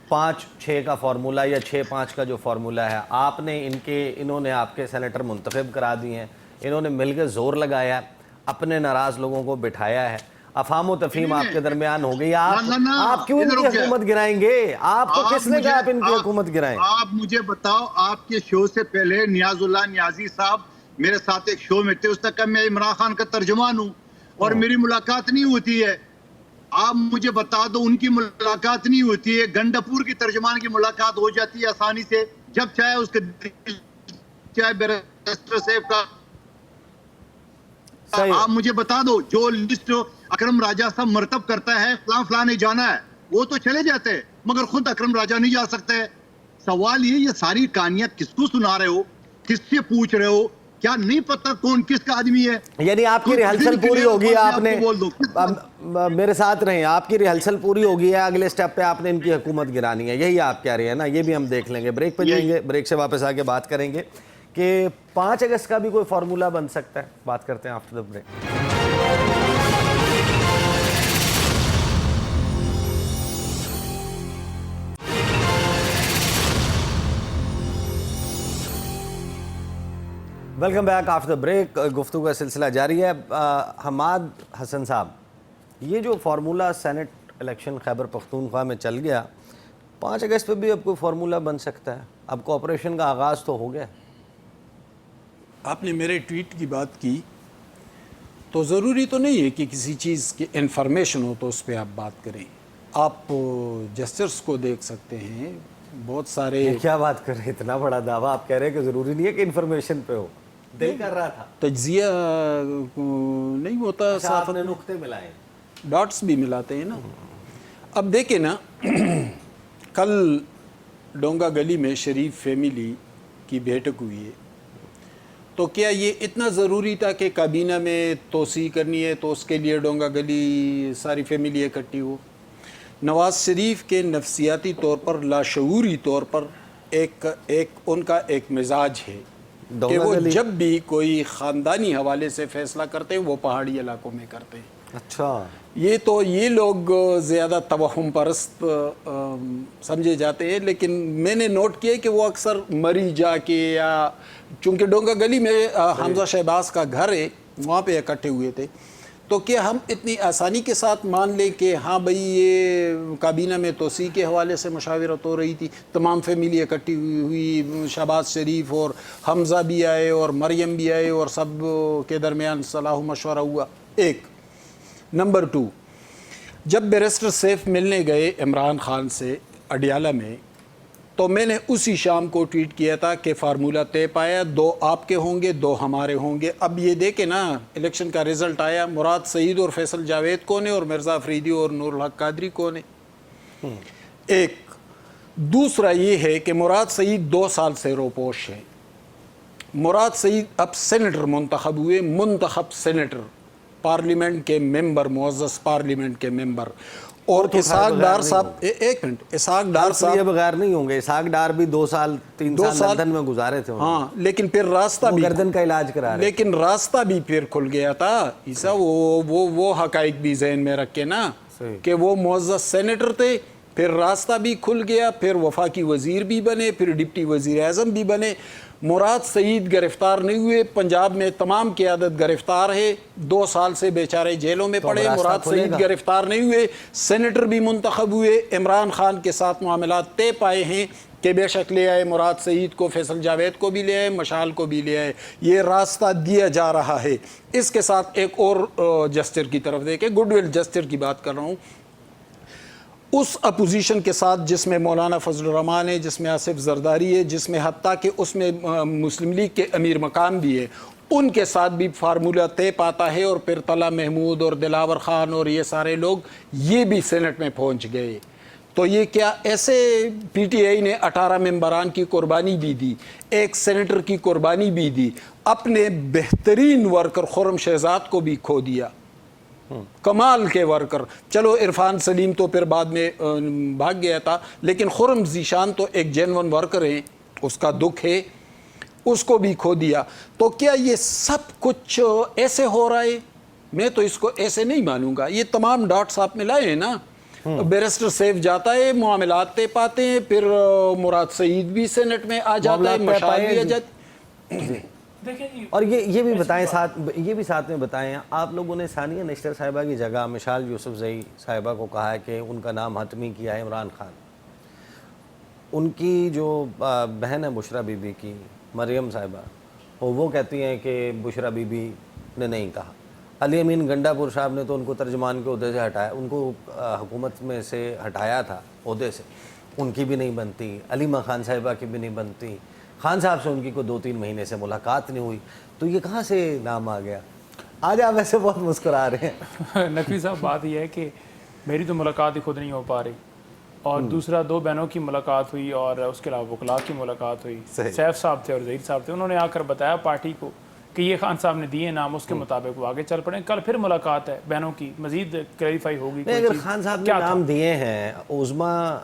B: 5-6 کا فارمولا یا 6-5 کا جو فارمولا ہے, آپ نے انہوں نے آپ کے سینیٹر منتخب کرا دیے ہیں, انہوں نے مل کے زور لگایا ہے, اپنے ناراض لوگوں کو بٹھایا ہے, افہام و تفہیم آپ کے درمیان ہو گئی. آپ کیوں ان کی حکومت گرائیں گے؟ آپ کو کس نے کہا آپ ان کی حکومت گرائیں؟
G: آپ مجھے بتاؤ, آپ کے شو سے پہلے نیاز اللہ نیازی صاحب میرے ساتھ ایک شو میں تھے, اس تک میں عمران خان کا ترجمان ہوں اور میری ملاقات نہیں ہوتی ہے. آپ مجھے بتا دو, ان کی ملاقات نہیں ہوتی ہے, گنڈاپور کی ترجمان کی ملاقات ہو جاتی ہے آسانی سے, جب چاہے اس کے چاہے بیرسٹر صاحب کا. آپ مجھے بتا دو, جو لسٹ اکرم راجہ صاحب مرتب کرتا ہے, فلاں فلاں نے جانا ہے, وہ تو چلے جاتے ہیں, مگر خود اکرم راجہ نہیں جا سکتے. سوال یہ ساری کہانیاں کس کو سنا رہے ہو, کس سے پوچھ رہے ہو, کیا نہیں پتا کون کس کا آدمی ہے؟
B: یعنی آپ کی ریہرسل پوری ہوگی, آپ نے میرے ساتھ رہیں, آپ کی ریہرسل پوری ہوگی ہے, اگلے سٹیپ پہ آپ نے ان کی حکومت گرانی ہے, یہی آپ کہہ رہے ہیں نا؟ یہ بھی ہم دیکھ لیں گے, بریک پہ جائیں گے, بریک سے واپس آ کے بات کریں گے کہ 5 اگست کا بھی کوئی فارمولا بن سکتا ہے. بات کرتے ہیں after the break. Welcome back after the break. گفتگو کا سلسلہ جاری ہے. حماد حسن صاحب, یہ جو formula Saint election Khyber Pakhtunkhwa میں چل گیا, 5 اگست پہ بھی اب کوئی فارمولا بن سکتا ہے؟ اب کوآپریشن کا آغاز تو ہو گیا.
I: آپ نے میرے ٹویٹ کی بات کی, تو ضروری تو نہیں ہے کہ کسی چیز کی انفارمیشن ہو تو اس پہ آپ بات کریں. آپ جسٹرس کو دیکھ سکتے ہیں, بہت سارے.
B: کیا بات کر رہے ہیں, اتنا بڑا دعویٰ آپ کہہ رہے ہیں کہ ضروری نہیں ہے کہ انفارمیشن پہ ہو, دل کر رہا تھا.
I: تجزیہ نہیں ہوتا,
B: آپ نے نقطے ملائے,
I: ڈاٹس بھی ملاتے ہیں نا. اب دیکھیں نا, کل ڈونگا گلی میں شریف فیملی کی بیٹھک ہوئی ہے, تو کیا یہ اتنا ضروری تھا کہ کابینہ میں توسیع کرنی ہے تو اس کے لیے ڈونگا گلی ساری فیملی اکٹھی ہو؟ نواز شریف کے نفسیاتی طور پر, لاشعوری طور پر ایک ان کا ایک مزاج ہے کہ وہ جب بھی کوئی خاندانی حوالے سے فیصلہ کرتے ہیں وہ پہاڑی علاقوں میں کرتے ہیں.
B: اچھا,
I: یہ لوگ زیادہ توہم پرست سمجھے جاتے ہیں, لیکن میں نے نوٹ کیا کہ وہ اکثر مری جا کے, یا چونکہ ڈونگا گلی میں حمزہ شہباز کا گھر ہے, وہاں پہ اکٹھے ہوئے تھے, تو کیا ہم اتنی آسانی کے ساتھ مان لیں کہ ہاں بھئی یہ کابینہ میں توسیع کے حوالے سے مشاورت ہو رہی تھی, تمام فیملی اکٹھی ہوئی, شہباز شریف اور حمزہ بھی آئے اور مریم بھی آئے اور سب کے درمیان صلاح و مشورہ ہوا؟ ایک. نمبر 2, جب بیرسٹر سیف ملنے گئے عمران خان سے اڈیالہ میں, تو میں نے اسی شام کو ٹویٹ کیا تھا کہ فارمولا طے پایا, 2 آپ کے ہوں گے, 2 ہمارے ہوں گے. اب یہ دیکھیں نا, الیکشن کا رزلٹ آیا, مراد سعید اور فیصل جاوید کون ہے اور مرزا افریدی اور نور الحق قادری کون ہے؟ ایک. دوسرا یہ ہے کہ مراد سعید 2 سال سے روپوش ہے. مراد سعید اب سینیٹر منتخب ہوئے, منتخب سینیٹر, پارلیمنٹ کے ممبر, معزز پارلیمنٹ کے ممبر, اور اسحاق ڈار صاحب ایک منٹ، اسحاق ڈار صاحب
B: یہ بغیر نہیں ہوں گے. اسحاق ڈار بھی 2 سال 3 سال لندن میں گزارے تھے.
I: ہاں لیکن پھر راستہ بھی
B: گردن کا علاج کرا رہے،
I: لیکن راستہ بھی پھر کھل گیا تھا عیسیٰ. وہ حقائق بھی ذہن میں رکھ کے نا کہ وہ معزز سینیٹر تھے، پھر راستہ بھی کھل گیا، پھر وفاقی وزیر بھی بنے، پھر ڈپٹی وزیر اعظم بھی بنے. مراد سعید گرفتار نہیں ہوئے، پنجاب میں تمام قیادت گرفتار ہے، 2 سال سے بیچارے جیلوں میں پڑے. مراد سعید گرفتار نہیں ہوئے، سینیٹر بھی منتخب ہوئے. عمران خان کے ساتھ معاملات طے پائے ہیں کہ بے شک لے آئے مراد سعید کو، فیصل جاوید کو بھی لے آئے، مشال کو بھی لے آئے. یہ راستہ دیا جا رہا ہے. اس کے ساتھ ایک اور جسچر کی طرف دیکھیں، گڈ ول جسچر کی بات کر رہا ہوں. اس اپوزیشن کے ساتھ جس میں مولانا فضل الرحمان ہے، جس میں آصف زرداری ہے، جس میں حتیٰ کہ اس میں مسلم لیگ کے امیر مقام بھی ہے، ان کے ساتھ بھی فارمولہ طے پاتا ہے. اور پھر طلعہ محمود اور دلاور خان اور یہ سارے لوگ یہ بھی سینٹ میں پہنچ گئے. تو یہ کیا ایسے پی ٹی آئی نے 18 ممبران کی قربانی بھی دی، ایک سینیٹر کی قربانی بھی دی، اپنے بہترین ورکر خرم شہزاد کو بھی کھو دیا، کمال کے ورکر. چلو عرفان سلیم تو پھر بعد میں بھاگ گیا تھا، لیکن خرم ذیشان تو ایک جینون ورکر ہیں، اس کا دکھ ہے، اس کو بھی کھو دیا. تو کیا یہ سب کچھ ایسے ہو رہا ہے؟ میں تو اس کو ایسے نہیں مانوں گا. یہ تمام ڈاٹس آپ میں لائے ہیں نا. بیرسٹر سیف جاتا ہے، معاملات طے پاتے ہیں، پھر مراد سعید بھی سینٹ میں آ جاتا ہے، مشال بھی آ جاتا ہے.
B: اور یہ بھی بتائیں ساتھ میں بتائیں، آپ لوگوں نے ثانیہ نشتر صاحبہ کی جگہ مشال یوسف زئی صاحبہ کو کہا ہے کہ ان کا نام حتمی کیا ہے عمران خان. ان کی جو بہن ہے بشرا بی بی کی، مریم صاحبہ، وہ کہتی ہیں کہ بشرا بی بی نے نہیں کہا. علی امین گنڈا پور صاحب نے تو ان کو ترجمان کے عہدے سے ہٹایا، ان کو حکومت میں سے ہٹایا تھا عہدے سے، ان کی بھی نہیں بنتی. علیمہ خان صاحبہ کی بھی نہیں بنتی. خان صاحب سے ان کی کوئی 2-3 مہینے سے ملاقات نہیں ہوئی. تو یہ کہاں سے نام آ گیا؟ آج آپ ایسے بہت مسکرا رہے ہیں.
F: نقوی صاحب بات یہ ہے کہ میری تو ملاقات ہی خود نہیں ہو پا رہی، اور دوسرا 2 بہنوں کی ملاقات ہوئی، اور اس کے علاوہ وکلاء کی ملاقات ہوئی. سیف صاحب تھے اور ظہیر صاحب تھے، انہوں نے آ کر بتایا پارٹی کو کہ یہ خان صاحب نے دیے نام، اس کے مطابق وہ آگے چل پڑے. کل پھر ملاقات ہے بہنوں کی، مزید کلیریفائی ہوگی.
B: اگر خان صاحب نے نام دیے ہیں، عظما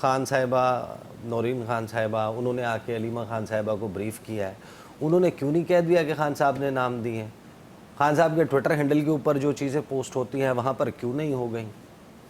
B: خان صاحبہ، نورین خان صاحبہ، انہوں نے آ کے علیمہ خان صاحبہ کو بریف کیا ہے، انہوں نے کیوں نہیں کہہ دیا کہ خان صاحب نے نام دیے ہیں؟ خان صاحب کے ٹویٹر ہینڈل کے اوپر جو چیزیں پوسٹ ہوتی ہیں وہاں پر کیوں نہیں ہو گئیں؟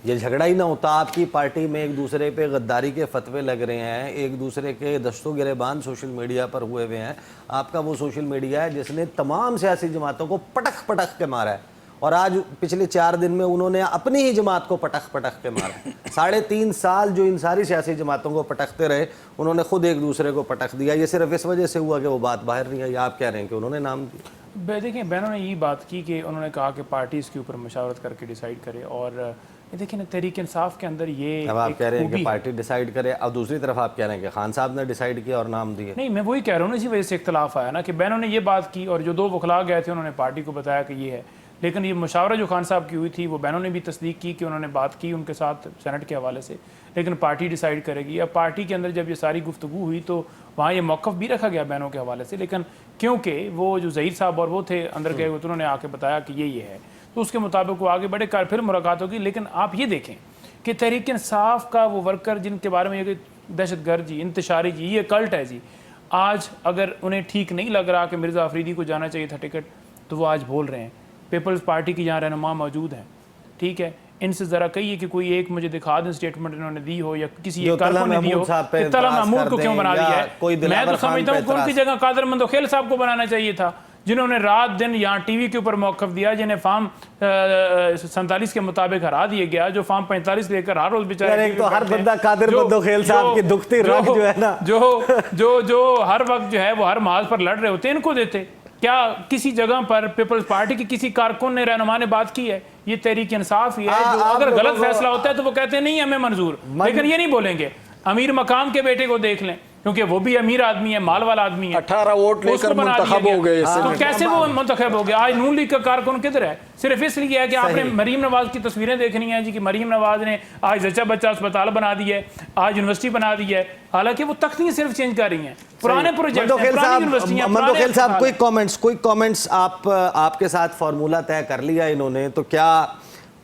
B: یہ جھگڑا ہی نہ ہوتا. آپ کی پارٹی میں ایک دوسرے پہ غداری کے فتوے لگ رہے ہیں، ایک دوسرے کے دست و گریبان سوشل میڈیا پر ہوئے ہوئے ہیں. آپ کا وہ سوشل میڈیا ہے جس نے تمام سیاسی جماعتوں کو پٹخ پٹخ کے مارا ہے، اور آج پچھلے 4 دن میں انہوں نے اپنی ہی جماعت کو پٹخ پٹخ کے مارا. 3.5 سال جو ان ساری سیاسی جماعتوں کو پٹختے رہے، انہوں نے خود ایک دوسرے کو پٹخ دیا. یہ صرف اس وجہ سے ہوا کہ وہ بات باہر نہیں آئی. آپ کہہ رہے ہیں کہ انہوں نے نام دیا.
F: دیکھیں بہنوں نے یہ بات کی کہ انہوں نے کہا کہ پارٹی اس کے اوپر مشاورت کر کے ڈیسائیڈ کرے. اور دیکھیں نا تحریک انصاف کے اندر یہ
B: اب آپ کہہ رہے ہیں کہ پارٹی ڈیسائیڈ کرے، اب دوسری طرف آپ کہہ رہے ہیں کہ خان صاحب نے ڈیسائیڈ کیا اور نام دیے.
F: نہیں، میں وہی کہہ رہا ہوں، اسی وجہ سے اختلاف آیا نا کہ بہنوں نے یہ بات کی، اور جو 2 وکلاء گئے تھے انہوں نے پارٹی کو بتایا کہ یہ ہے. لیکن یہ مشاورہ جو خان صاحب کی ہوئی تھی وہ بہنوں نے بھی تصدیق کی کہ انہوں نے بات کی ان کے ساتھ سینٹ کے حوالے سے، لیکن پارٹی ڈیسائیڈ کرے گی. اب پارٹی کے اندر جب یہ ساری گفتگو ہوئی تو وہاں یہ موقف بھی رکھا گیا بہنوں کے حوالے سے، لیکن کیونکہ وہ جو ظہیر صاحب اور وہ تھے اندر گئے ہوئے تو انہوں نے آ کے بتایا کہ یہ ہے، تو اس کے مطابق وہ آگے بڑھے. کل پھر ملاقات ہوگی. لیکن آپ یہ دیکھیں کہ تحریک انصاف کا وہ ورکر جن کے بارے میں یہ دہشت گرد جی، انتشاری جی، یہ کلٹ ہے جی، آج اگر انہیں ٹھیک نہیں لگ رہا کہ مرزا افریدی کو جانا چاہیے تھا ٹکٹ، تو وہ آج بول رہے ہیں. پیپلز پارٹی کی جہاں رہنما موجود ہیں، ٹھیک ہے، ان سے ذرا کہیے کہ کوئی ایک مجھے دکھا دیں اسٹیٹمنٹ انہوں نے دی ہو یا کسی ایک کارکن نے دی ہو کہ طلعہ محمود کو کیوں بنا دیا ہے. میں تو سمجھتا ہوں کہ ان کی جگہ قادر مندوخیل صاحب کو بنانا چاہیے تھا، جنہوں نے رات دن یہاں ٹی وی کے اوپر موقف دیا، جنہیں فارم 47 کے مطابق ہرا دیا گیا، جو فارم 45 لے کر ہر روز بیچارے
B: ایک تو ہر بندہ قادر مندوخیل صاحب کی دکھتی رگ جو ہے نا،
F: جو ہر وقت جو ہے وہ ہر محاذ پر لڑ رہے ہوتے ہیں، ان کو دیتے. کیا کسی جگہ پر پیپلز پارٹی کی کسی کارکن نے رہنما نے بات کی ہے؟ یہ تحریک انصاف ہی ہے جو اگر غلط فیصلہ ہوتا ہے تو وہ کہتے ہیں نہیں ہمیں منظور، لیکن یہ نہیں بولیں گے. امیر مقام کے بیٹے کو دیکھ لیں، کیونکہ وہ بھی امیر آدمی ہے، مال والا آدمی ہے،
I: 18 ووٹ لے کر منتخب ہو گئے.
F: تو کیسے وہ منتخب ہو گیا؟ آج نون لیگ کا کارکن کدھر ہے؟ صرف اس لیے ہے کہ آپ نے مریم نواز کی تصویریں دیکھنی ہیں جی، کہ مریم نواز نے آج زچہ بچہ اسپتال بنا دی ہے، آج یونیورسٹی بنا دی ہے، حالانکہ وہ تختیاں صرف چینج کر رہی ہیں، پرانے پروجیکٹ ہیں، پرانی یونیورسٹیاں.
B: مندوخیل صاحب کوئی کامنٹس آپ کے ساتھ فارمولہ طے کر لیا انہوں نے، تو کیا